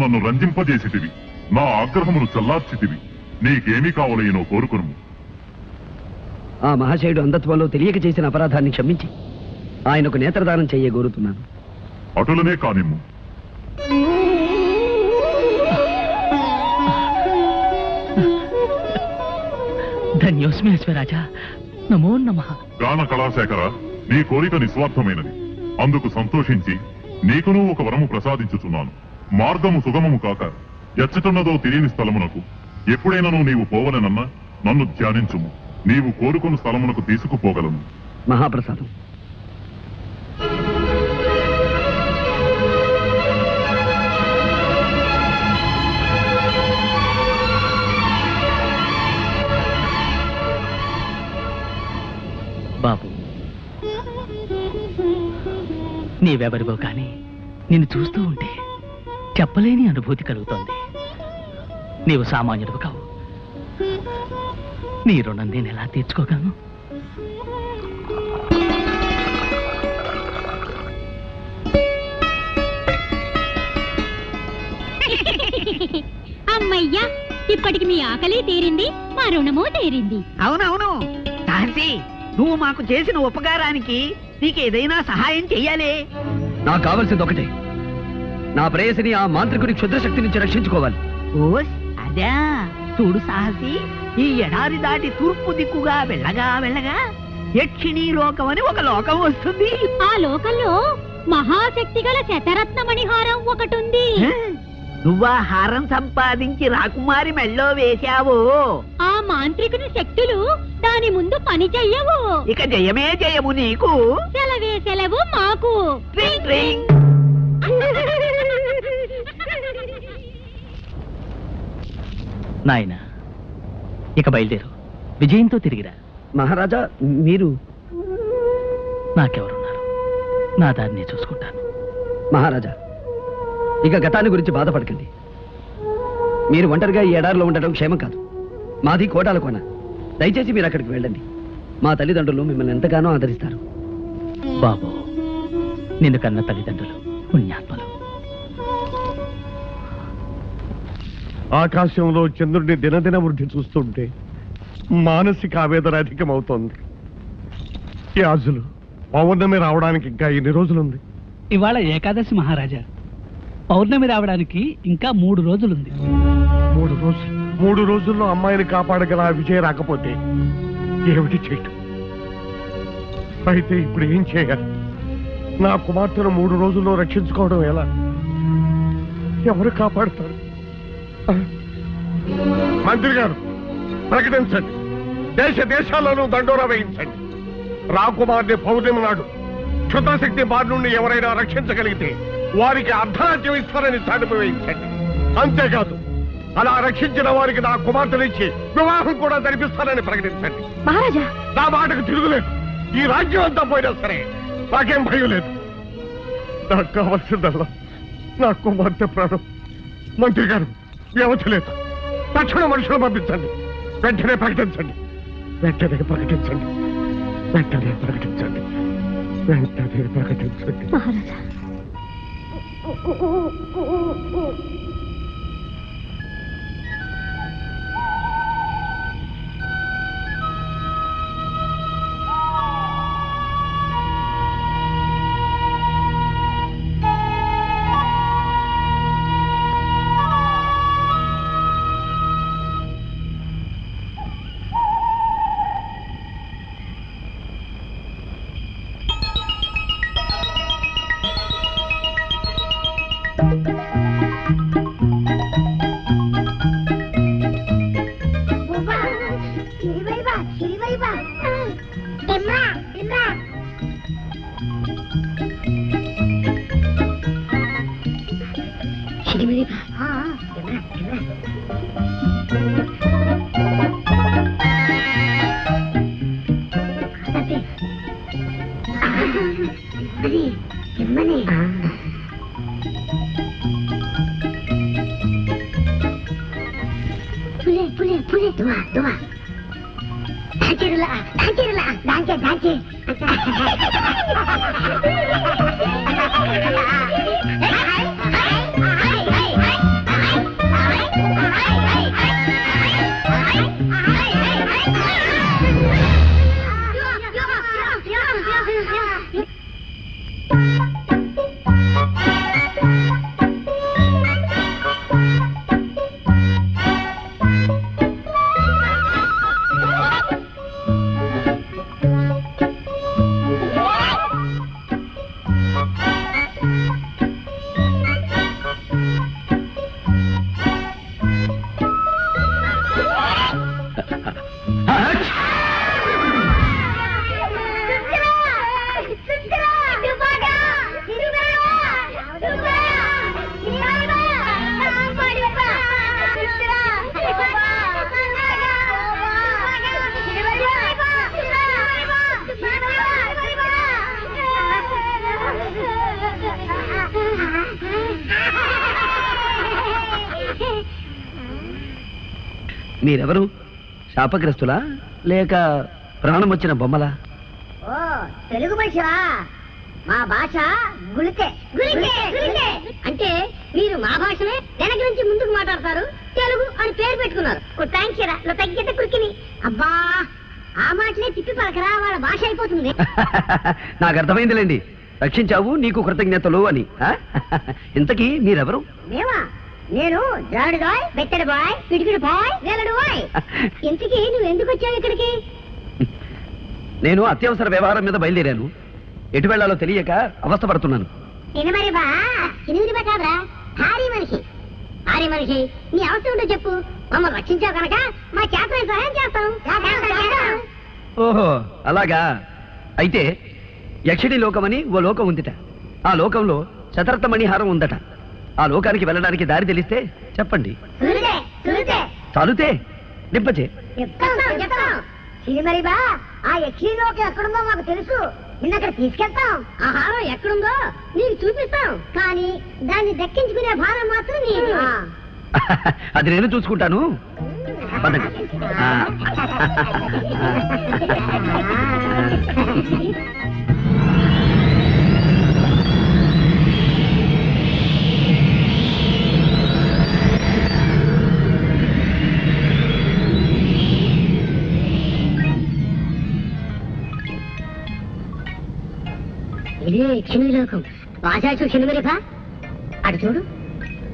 నన్ను రంజింపజేసితివి, నా ఆగ్రహమును చల్లార్చితివి. నీకేమీ కావలయనో కోరుకును. ఆ మహాశయుడు అంధత్వంలో తెలియక చేసిన అపరాధాన్ని క్షమించి ఆయనకు నేత్రదానం చెయ్యగోరుతున్నాను. అటులనే కానిమ్ము. ధన్యోస్మి అశ్వరాజా, నమో నమః. గాన కళాశేఖర, నీ కోరిక నిస్వార్థమైనది. అందుకు సంతోషించి నీకును ఒక వరము ప్రసాదించుచున్నాను. మార్గము సుగమము కాక ఎచ్చటున్నదో తెలియని స్థలమునకు ఎప్పుడైనాను నీవు పోవలెనన్నా నన్ను ధ్యానించుము. నీవు కోరుకున్న స్థలమునకు తీసుకుపోగలను. మహాప్రసాదం. బాబు, నీవెవరివో కానీ నిన్ను చూస్తూ ఉంటే చెప్పలేని అనుభూతి కలుగుతోంది. నీవు సామాన్యుడు కావు. నీ రుణం నేను ఎలా తీర్చుకోగలను? అమ్మయ్యా, ఇప్పటికి మీ ఆకలి తీరింది, మా రుణము తీరింది. అవునవును తాసి, నువ్వు మాకు చేసిన ఉపకారానికి నీకేదైనా సహాయం చెయ్యాలి. నాకు కావలసింది ఒకటే, నా ప్రేయసిని ఆ మాంత్రికుడి క్షుద్రశక్తి నుంచి రక్షించుకోవాలి. ఓస్ అదా, చూడు సాహసి, ఈ ఎడారి దాటి తూర్పు దిక్కుగా వెళ్ళగా వెళ్ళగా యక్షిణీ లోకం అని ఒక లోకం వస్తుంది. ఆ లోకంలో మహాశక్తి గల శతరత్నమణిహారం ఒకటుంది. నువ్వా హారం సంపాదించి రాకుమారి మెళ్ళో వేశావో, ఆ మాంత్రికుని శక్తులు దాని ముందు పని చెయ్యవు. ఇక జయమే జయము నీకు. సెలవే సెలవు మాకు. ట్రింగ్ ట్రింగ్. నాయనా, ఇక బయలుదేరు. విజయంతో తిరిగిరా. మహారాజా, మీరు? నాకెవరున్నారు? నా దారిని చూసుకుంటాను. మహారాజా, ఇక గతాన్ని గురించి బాధపడకండి. మీరు ఒంటరిగా ఈ ఎడారిలో ఉండటం క్షేమం కాదు. మాది కోటాల కోన. దయచేసి మీరు అక్కడికి వెళ్ళండి. మా తల్లిదండ్రులు మిమ్మల్ని ఎంతగానో ఆదరిస్తారు. బాబు, నిన్ను కన్న తల్లిదండ్రులు పుణ్యాత్మలు. ఆకాశంలో చంద్రుడిని దినదిన వృద్ధి చూస్తుంటే మానసిక ఆవేదన అధికమవుతోంది. యాజులు, పౌర్ణమి రావడానికి ఇంకా ఎన్ని రోజులుంది? ఇవాళ ఏకాదశి మహారాజా. పౌర్ణమి రావడానికి ఇంకా 3 రోజులుంది. 3 రోజులు? 3 రోజుల్లో అమ్మాయిని కాపాడగల ఆ విజయ రాకపోతే ఏమిటి చేయటం? అయితే ఇప్పుడు ఏం చేయాలి? నా కుమార్తెను 3 రోజుల్లో రక్షించుకోవడం ఎలా? ఎవరు కాపాడుతారు? మంత్రి గారు, ప్రకటించండి. దేశ దేశాల్లోనూ దండోరా వేయించండి. రాకుమార్ని పౌర్ణమి నాడు క్షుద్రశక్తి బారి నుండి ఎవరైనా రక్షించగలిగితే వారికి అర్ధరాజ్యం ఇస్తారని చాటింపు వేయించండి. అంతేకాదు, అలా రక్షించిన వారికి నా కుమార్తెనిచ్చి వివాహం కూడా జరిపిస్తారని ప్రకటించండి. మహారాజా, నా మాటకు తిరుగులేదు. ఈ రాజ్యం అంతా పోయినా సరే నాకేం భయం లేదు. నాకు కావాల్సిందల్లా నా కుమార్తె ప్రాణం. మంత్రి గారు, వ్యవధి లేదు. తక్షణ మనుషులు పంపించండి. వెంటనే ప్రకటించండి. వెంటనే ప్రకటించండి. వెంటనే ప్రకటించండి. వెంటనే ప్రకటించండి. మహారాజా. మీరెవరు? శాపగ్రస్తులా లేక ప్రాణం వచ్చిన బొమ్మలా? ఓ తెలుగు మనిషివా? మా భాష గుళితే గుళితే గుళితే అంటే మీరు మా భాషనే వెనక నుంచి ముందుకు మాట్లాడతారు, తెలుగు అని పేరు పెట్టుకున్నారు. థ్యాంక్స్ రా తగ్గితే కురికిని. అబ్బా ఆ మాటలే తిప్పి పలకరా, వాళ్ళ భాష అయిపోతుంది. నాకు అర్థమైందిలేండి, రక్షించావు నీకు కృతజ్ఞతలు అని. ఇంతకీ మీరెవరు? మేమా? నేను జాడు బాయ్, బెత్తడి బాయ్, పిడికిడి బాయ్, వేలడు బాయ్. ఇంతకీ నువ్వు ఎందుకు వచ్చావు ఇక్కడికి? నేను అత్యవసర వ్యవహారం మీద బయలుదేరాను. ఎటు వెళ్లాలో తెలియక అవస్థపడుతున్నాను. మరి బా చినిమిది కాదురా, భారీ మనిషి. భారీ మనిషి నీ అవసరం ఉంటో చెప్పు, మమ్మల్ని రక్షించావు కనుక మా చేత సహాయం చేస్తాం. ఓహో అలాగా. అయితే యక్షిణి లోకమని ఓ లోకం ఉందిట. ఆ లోకంలో శతరత్న మణిహారం ఉందట. ఆ లోకానికి వెళ్ళడానికి దారి తెలిస్తే చెప్పండి. చాలుతే నింపచే. మరి బా ఆ యక్షిణి లోకం ఎక్కడుందో మాకు తెలుసు, నిన్నక్కడ తీసుకెళ్తాం. ఆ హారం ఎక్కడుందో నీకు చూపిస్తాం, కానీ దాన్ని దక్కించుకునే భారం మాత్రం నీది. అది నేను చూసుకుంటాను. పదండి. ఇదే యక్షిణి లోకం. వాసాచు క్షణమరిపా అటు చూడు,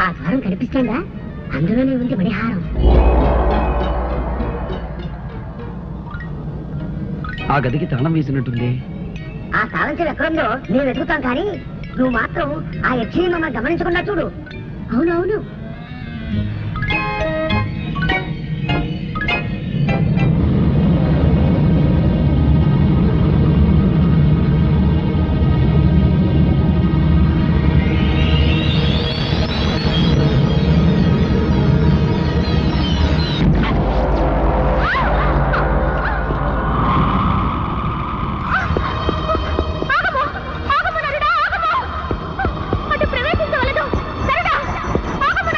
ఆ ద్వారం కనిపిస్తుందా? అందులోనే ఉంది మణిహారం. ఆ గదికి తాళం వేసినట్టుంది. ఆ తాళం చెవి ఎక్కడుందో మేము వెతుకుతాం, కానీ నువ్వు మాత్రం ఆ యక్షిని మమ్మల్ని గమనించకుండా చూడు. అవునవును. అటు ప్రవేశించవలదు. సరదా ఆగము.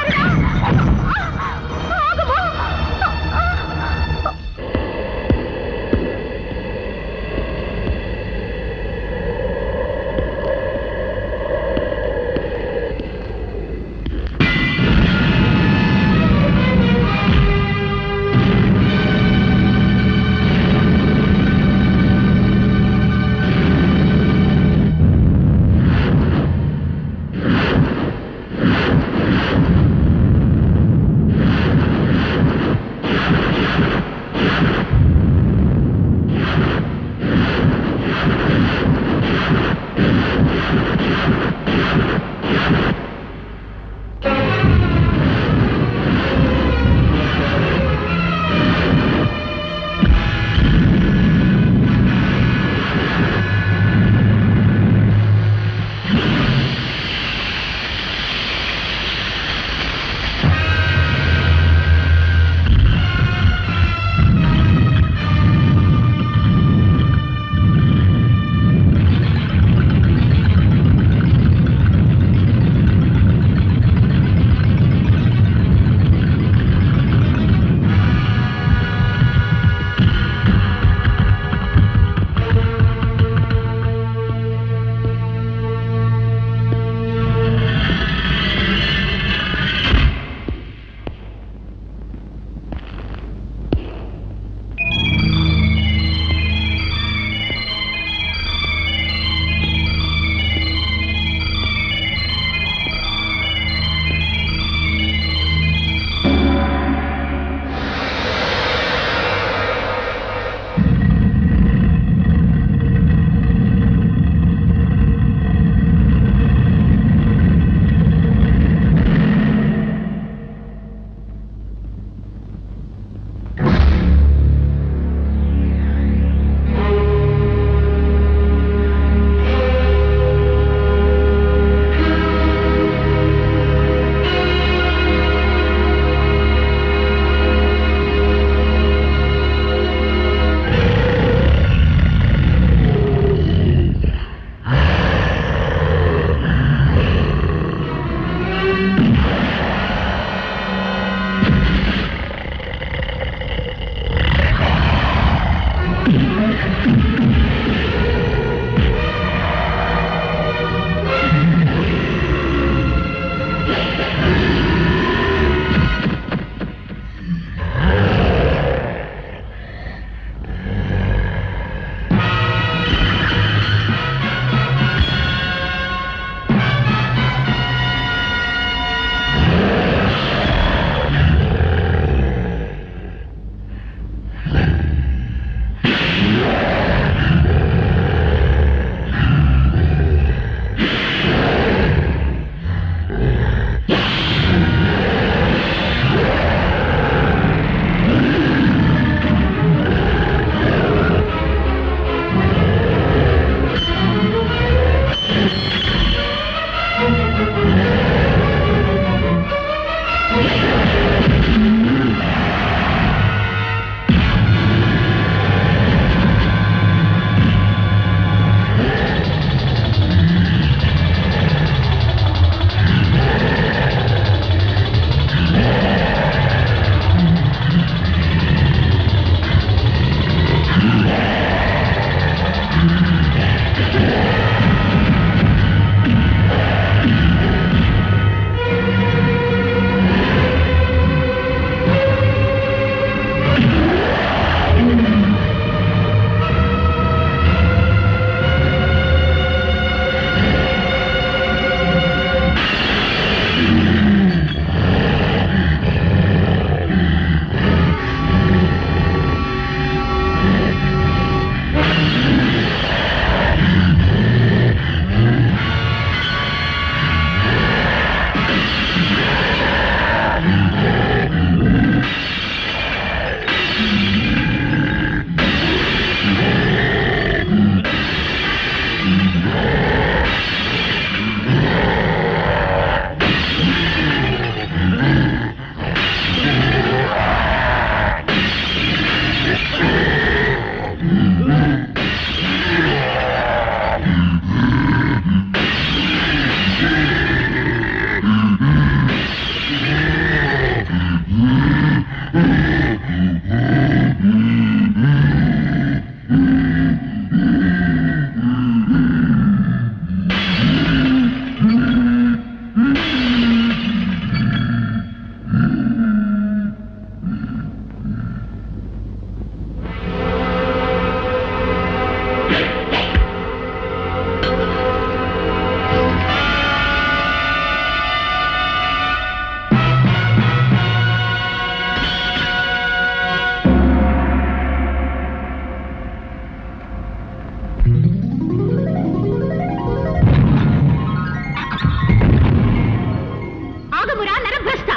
ఆగుమురా నరభ్రష్ట!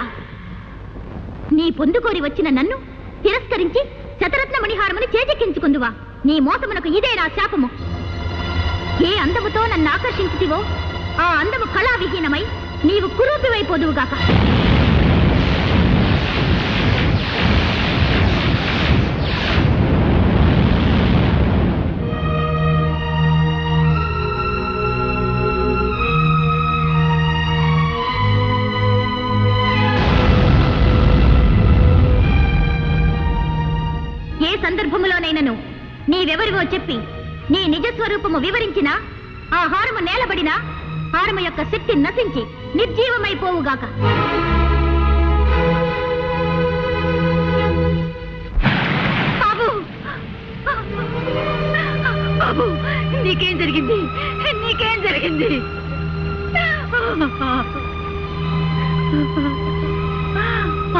నీ పొందుకోరి వచ్చిన నన్ను తిరస్కరించి శతరత్న మణిహారముని చేజెక్కించుకుందువా? నీ మోసమునకు ఇదే నా శాపము. ఏ అందముతో నన్ను ఆకర్షించితివో ఆ అందము కళావిహీనమై నీవు కురూపివైపోదువుగాక. ఏ సందర్భములోనైనను నీవెవరివో చెప్పి నీ నిజస్వరూపము వివరించినా ఆ హారము నేలబడినా హారము యొక్క శక్తి నశించి నిర్జీవమైపోవుగాక. బాబు, బాబు, నీకేం జరిగింది? నీకేం జరిగింది?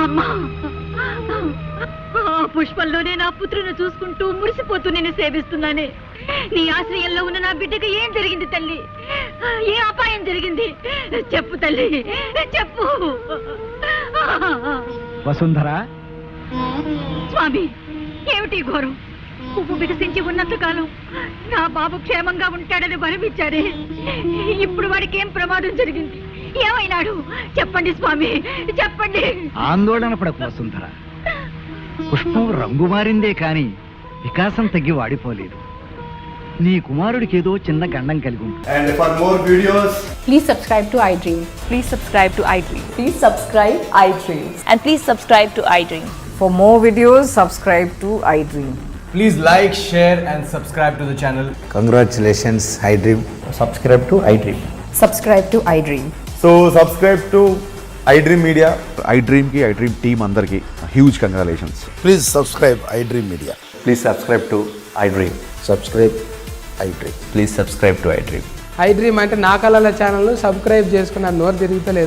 అమ్మా, పుష్పంలోనే నా పుత్రుని చూసుకుంటూ మురిసిపోతూ నిన్ను సేవిస్తున్నానే. నీ ఆశ్రయంలో ఉన్న నా బిడ్డకు ఏం జరిగింది తల్లి? ఏ అపాయం జరిగింది? చెప్పు తల్లి, చెప్పు. వసుంధర, స్వామి, ఏమిటి ఘోరం? పువ్వు వికసించి ఉన్నంత కాలం నా బాబు క్షేమంగా ఉంటాడని వరమిచ్చారే. ఇప్పుడు వాడికి ఏం ప్రమాదం జరిగింది? ఏమైనాడు? చెప్పండి స్వామి, చెప్పండి. ఆందోళన పడకు వసుంధర. పుష్పం రంగు మారిందే కాని వికాసం తగ్గి వాడిపోలేదు. నీ కుమారుడికి ఏదో చిన్న గండం కలిగి ఉంటుంది. And for more videos, Please subscribe to iDream. Please subscribe to iDream. Please subscribe iDream. And please subscribe to iDream. For more videos, subscribe to iDream. please like, share and subscribe to the channel. Congratulations, iDream. Subscribe to iDream. Subscribe to iDream. So subscribe to iDream Media. iDream ki iDream team andarki huge congratulations. Please subscribe iDream Media. Please subscribe to iDream. Subscribe iDream. Please subscribe to iDream. iDream అంటే నా కళల channel subscribe చేసుకున్న నోరు తిరుగుతలేదు.